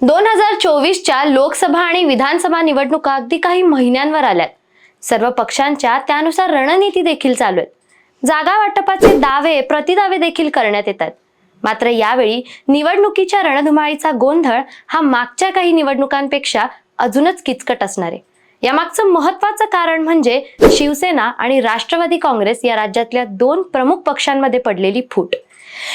2024च्या लोकसभा आणि विधानसभा निवडणुका अगदी काही महिन्यांवर आल्यात. सर्व पक्षांच्या त्यानुसार रणनीती देखील चालू आहेत. जागा वाटपाचे दावे प्रतिदावे देखील करण्यात येतात. मात्र यावेळी निवडणुकीच्या रणधुमाळीचा गोंधळ हा मागच्या काही निवडणुकांपेक्षा अजूनच किचकट असणार आहे. यामागचं महत्त्वाचं कारण म्हणजे शिवसेना आणि राष्ट्रवादी काँग्रेस या राज्यातल्या दोन प्रमुख पक्षांमध्ये पडलेली फूट.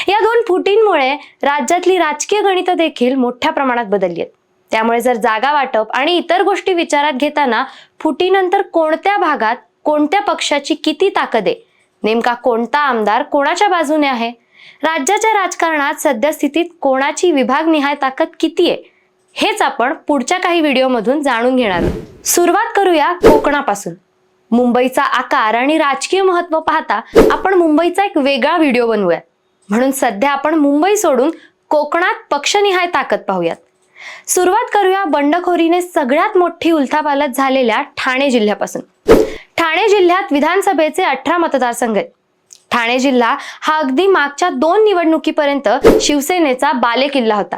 या दोन फुटींमुळे राज्यातली राजकीय गणितं देखील मोठ्या प्रमाणात बदलली आहेत. त्यामुळे जर जागा वाटप आणि इतर गोष्टी विचारात घेताना फुटीनंतर कोणत्या भागात कोणत्या पक्षाची किती ताकद आहे, नेमका कोणता आमदार कोणाच्या बाजूने आहे, राज्याच्या राजकारणात सध्या स्थितीत कोणाची विभागनिहाय ताकद किती आहे, हेच आपण पुढच्या काही व्हिडिओमधून जाणून घेणार आहोत. सुरुवात करूया कोकणापासून. मुंबईचा आकार आणि राजकीय महत्त्व पाहता आपण मुंबईचा एक वेगळा व्हिडिओ बनवूया. म्हणून सध्या आपण मुंबई सोडून कोकणात पक्षनिहाय ताकद पाहूयात. सुरुवात करूया बंडखोरीने सगळ्यात मोठी उलथापालथ झालेल्या ठाणे जिल्ह्यापासून. ठाणे जिल्ह्यात विधानसभेचे 18 मतदारसंघ आहेत. ठाणे जिल्हा हा अगदी मागच्या 2 निवडणुकीपर्यंत शिवसेनेचा बालेकिल्ला होता.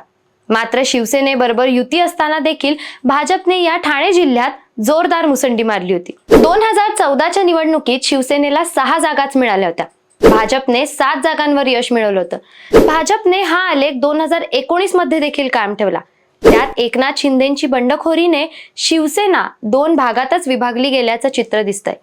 मात्र शिवसेनेबरोबर युती असताना देखील भाजपने या ठाणे जिल्ह्यात जोरदार मुसंडी मारली होती. 2014च्या निवडणुकीत शिवसेनेला 6 जागाच मिळाल्या होत्या. भाजपने 7 जागांवर यश मिळवलं होतं. भाजपने हा आलेख 2019 मध्ये देखील कायम ठेवला. त्यात एकनाथ शिंदेची बंडखोरीने शिवसेना 2 भागातच विभागली गेल्याचं चित्र दिसतंय.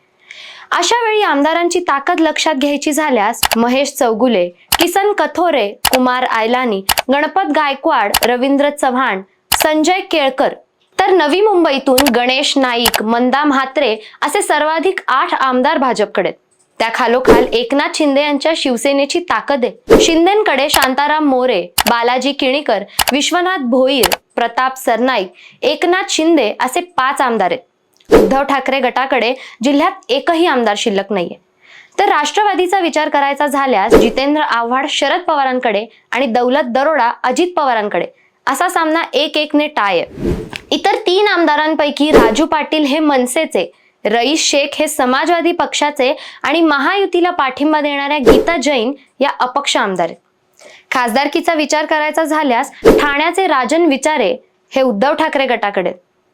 अशा वेळी आमदारांची ताकद लक्षात घ्यायची झाल्यास महेश चौगुले, किसन कथोरे, कुमार आयलानी, गणपत गायकवाड, रवींद्र चव्हाण, संजय केळकर, तर नवी मुंबईतून गणेश नाईक, मंदा म्हात्रे असे सर्वाधिक 8 आमदार भाजपकडे. त्या खालोखाल एकनाथ शिंदे यांच्या शिवसेनेची ताकद आहे. शिंदेंकडे शांताराम मोरे, बालाजी किणीकर, विश्वनाथ भोईर, प्रताप सरनाईक, एकनाथ शिंदे असे 5 आमदार आहेत. उद्धव ठाकरे गटाकडे जिल्ह्यात एकही आमदार शिल्लक नाहीये. तर राष्ट्रवादीचा विचार करायचा झाल्यास जितेंद्र आव्हाड शरद पवारांकडे आणि दौलत दरोडा अजित पवारांकडे असा सामना 1-1 ने टाय आहे. इतर 3 आमदारांपैकी राजू पाटील हे मनसेचे, रईस शेख हे समाजवादी पक्षाचे आणि महायुतीला पाठिंबा देणाऱ्या गीता जैन या अपक्ष आमदार आहेत. खासदारकीचा विचार करायचा झाल्यास ठाण्याचे राजन विचारे हे उद्धव ठाकरे गटाकडे,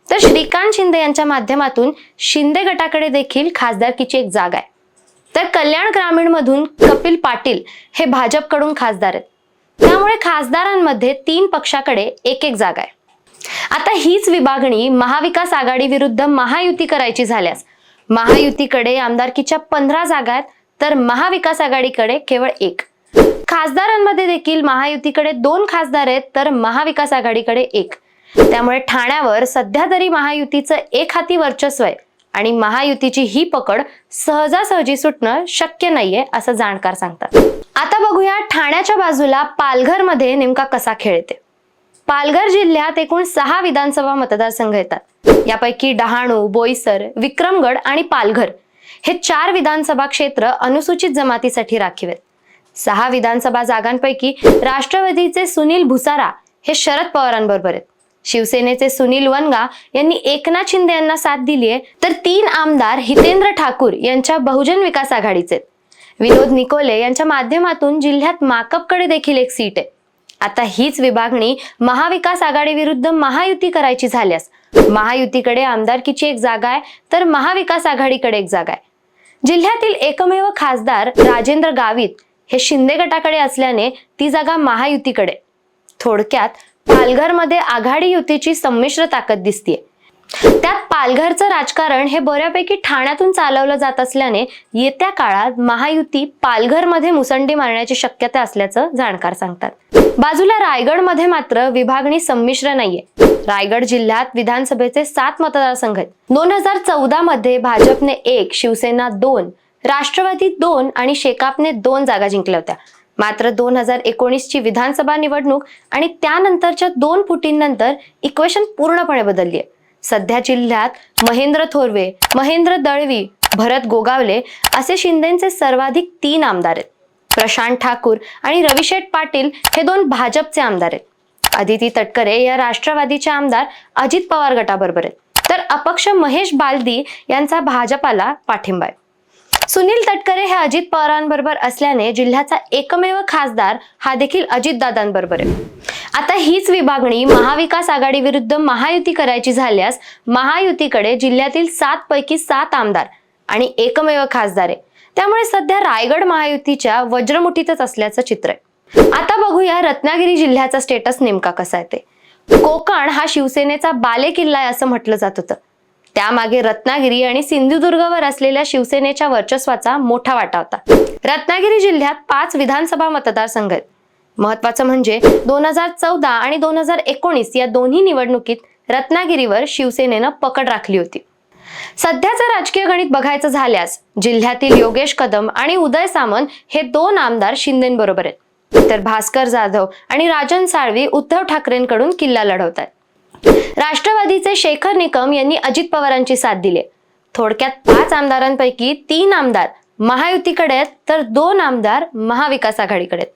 तर श्रीकांत शिंदे यांच्या माध्यमातून शिंदे गटाकडे देखील खासदारकीची एक जागा आहे. तर कल्याण ग्रामीण मधून कपिल पाटील हे भाजपकडून खासदार आहेत. त्यामुळे खासदारांमध्ये 3 पक्षाकडे 1-1 जागा आहे. आता हीच विभागणी महाविकास आघाडी विरुद्ध महायुती करायची झाल्यास महायुतीकडे आमदारकीच्या 15 जागा आहेत, तर महाविकास आघाडीकडे केवळ 1. खासदारांमध्ये देखील महायुतीकडे 2 खासदार आहेत, तर महाविकास आघाडीकडे 1. त्यामुळे ठाण्यावर सध्या तरी महायुतीचं एकहाती वर्चस्व आहे आणि महायुतीची ही पकड सहजासहजी सुटणं शक्य नाहीये असं जाणकार सांगतात. आता बघूया ठाण्याच्या बाजूला पालघरमध्ये नेमका कसा खेळ येते. पालघर जिल्ह्यात एकूण 6 विधानसभा मतदारसंघ येतात. यापैकी डहाणू, बोईसर, विक्रमगड आणि पालघर हे 4 विधानसभा क्षेत्र अनुसूचित जमातीसाठी राखीव आहेत. 6 विधानसभा जागांपैकी राष्ट्रवादीचे सुनील भुसारा हे शरद पवारांबरोबर आहेत. शिवसेनेचे सुनील वनगा यांनी एकनाथ शिंदे यांना साथ दिली आहे, तर 3 आमदार हितेंद्र ठाकूर यांच्या बहुजन विकास आघाडीचे. विनोद निकोले यांच्या माध्यमातून जिल्ह्यात माकपकडे देखील एक सीट आहे. आता हीच विभागणी महाविकास आघाडी विरुद्ध महायुती करायची झाल्यास महायुतीकडे आमदारकीची 1 जागा आहे, तर महाविकास आघाडीकडे 1 जागा आहे. जिल्ह्यातील एकमेव खासदार राजेंद्र गावित हे शिंदे गटाकडे असल्याने ती जागा महायुतीकडे. थोडक्यात पालघरमध्ये आघाडी युतीची संमिश्र ताकद दिसतेय. त्यात पालघरचं राजकारण हे बऱ्यापैकी ठाण्यातून चालवलं जात असल्याने येत्या काळात महायुती पालघरमध्ये मुसंडी मारण्याची शक्यता असल्याचं जाणकार सांगतात. बाजूला रायगडमध्ये मात्र विभागणी संमिश्र नाहीये. रायगड जिल्ह्यात विधानसभेचे 7 मतदारसंघ आहेत. 2014 मध्ये भाजपने 1, शिवसेना 2, राष्ट्रवादी 2 आणि शेकापने 2 जागा जिंकल्या होत्या. मात्र 2019 ची विधानसभा निवडणूक आणि त्यानंतरच्या 2 फुटींनंतर इक्वेशन पूर्णपणे बदलली आहे. सध्या जिल्ह्यात महेंद्र थोरवे, महेंद्र दळवी, भरत गोगावले असे शिंदेचे सर्वाधिक 3 आमदार आहेत. प्रशांत ठाकूर आणि रविशेठ पाटील हे 2 भाजपचे आमदार आहेत. अदिती तटकरे या राष्ट्रवादीचे आमदार अजित पवार गटाबरोबर आहेत, तर अपक्ष महेश बालदी यांचा भाजपाला पाठिंबा आहे. सुनील तटकरे हे अजित पवारांबरोबर असल्याने जिल्ह्याचा एकमेव खासदार हा देखील अजितदादांबरोबर आहे. आता हीच विभागणी महाविकास आघाडी विरुद्ध महायुती करायची झाल्यास महायुतीकडे जिल्ह्यातील 7 पैकी 7 आमदार आणि एकमेव खासदार आहे. त्यामुळे सध्या रायगड महायुतीच्या वज्रमुठीतच असल्याचं चित्र आहे. आता बघूया रत्नागिरी जिल्ह्याचा स्टेटस नेमका कसा आहे ते. कोकण हा शिवसेनेचा बालेकिल्ला आहे असं म्हटलं जात होतं. त्यामागे रत्नागिरी आणि सिंधुदुर्गवर असलेल्या शिवसेनेच्या वर्चस्वाचा मोठा वाटा होता. रत्नागिरी जिल्ह्यात 5 विधानसभा मतदारसंघ आहेत. महत्वाचं म्हणजे 2014 आणि 2019 या दोन्ही निवडणुकीत रत्नागिरीवर शिवसेनेनं पकड राखली होती. सध्याचं राजकीय गणित बघायचं झाल्यास जिल्ह्यातील योगेश कदम आणि उदय सामंत हे 2 आमदार शिंदेबरोबर आहेत, तर भास्कर जाधव आणि राजन साळवी उद्धव ठाकरेंकडून किल्ला लढवतात. राष्ट्रवादीचे शेखर निकम यांनी अजित पवारांची साथ दिली. थोडक्यात 5 आमदारांपैकी 3 आमदार महायुतीकडे आहेत, तर 2 आमदार महाविकास आघाडीकडे आहेत.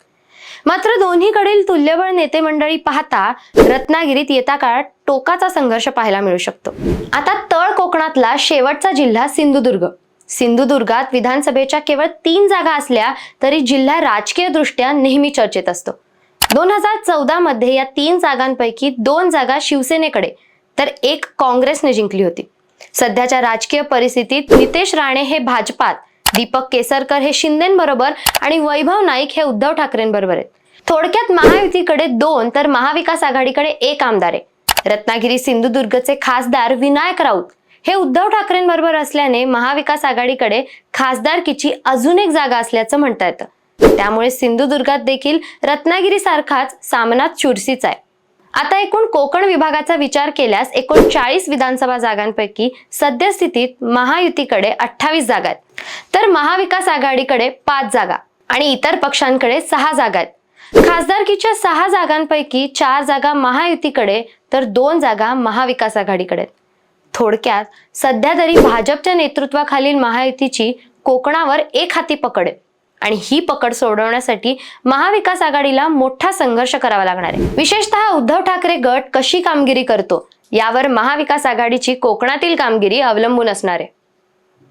मात्र दोन्हीकडील तुल्यबळ नेते मंडळी पाहता रत्नागिरीत येत्या काळात टोकाचा संघर्ष पाहायला मिळू शकतो. आता तळ कोकणातला शेवटचा जिल्हा सिंधुदुर्ग. सिंधुदुर्गात विधानसभेच्या केवळ 3 जागा असल्या तरी जिल्हा राजकीय दृष्ट्या नेहमी चर्चेत असतो. 2014 मध्ये या 3 जागांपैकी 2 जागा शिवसेनेकडे तर 1 काँग्रेसने जिंकली होती. सध्याच्या राजकीय परिस्थितीत नितेश राणे हे भाजपात, दीपक केसरकर हे शिंदेबरोबर आणि वैभव नाईक हे उद्धव ठाकरेंबरोबर आहेत. थोडक्यात महायुतीकडे 2 तर महाविकास आघाडीकडे 1 आमदार आहे. रत्नागिरी सिंधुदुर्गचे खासदार विनायक राऊत हे उद्धव ठाकरेंबरोबर असल्याने महाविकास आघाडीकडे खासदारकीची अजून एक जागा असल्याचं म्हणता येतं. त्यामुळे सिंधुदुर्गात देखील रत्नागिरी सारखाच सामना चुरशीचा आहे. आता एकूण कोकण विभागाचा विचार केल्यास एकूण 40 विधानसभा जागांपैकी सद्यस्थितीत महायुतीकडे 28 जागा आहेत, तर महाविकास आघाडीकडे 5 जागा आणि इतर पक्षांकडे 6 जागा आहेत. खासदारकीच्या 6 जागांपैकी 4 जागा महायुतीकडे तर 2 जागा महाविकास आघाडीकडे आहेत. थोडक्यात सध्या तरी भाजपच्या नेतृत्वाखालील महायुतीची कोकणावर एक हाती पकड आहे आणि ही पकड सोडवण्यासाठी महाविकास आघाडीला मोठा संघर्ष करावा लागणार आहे. विशेषतः उद्धव ठाकरे गट कशी कामगिरी करतो यावर महाविकास आघाडीची कोकणातील कामगिरी अवलंबून असणार आहे.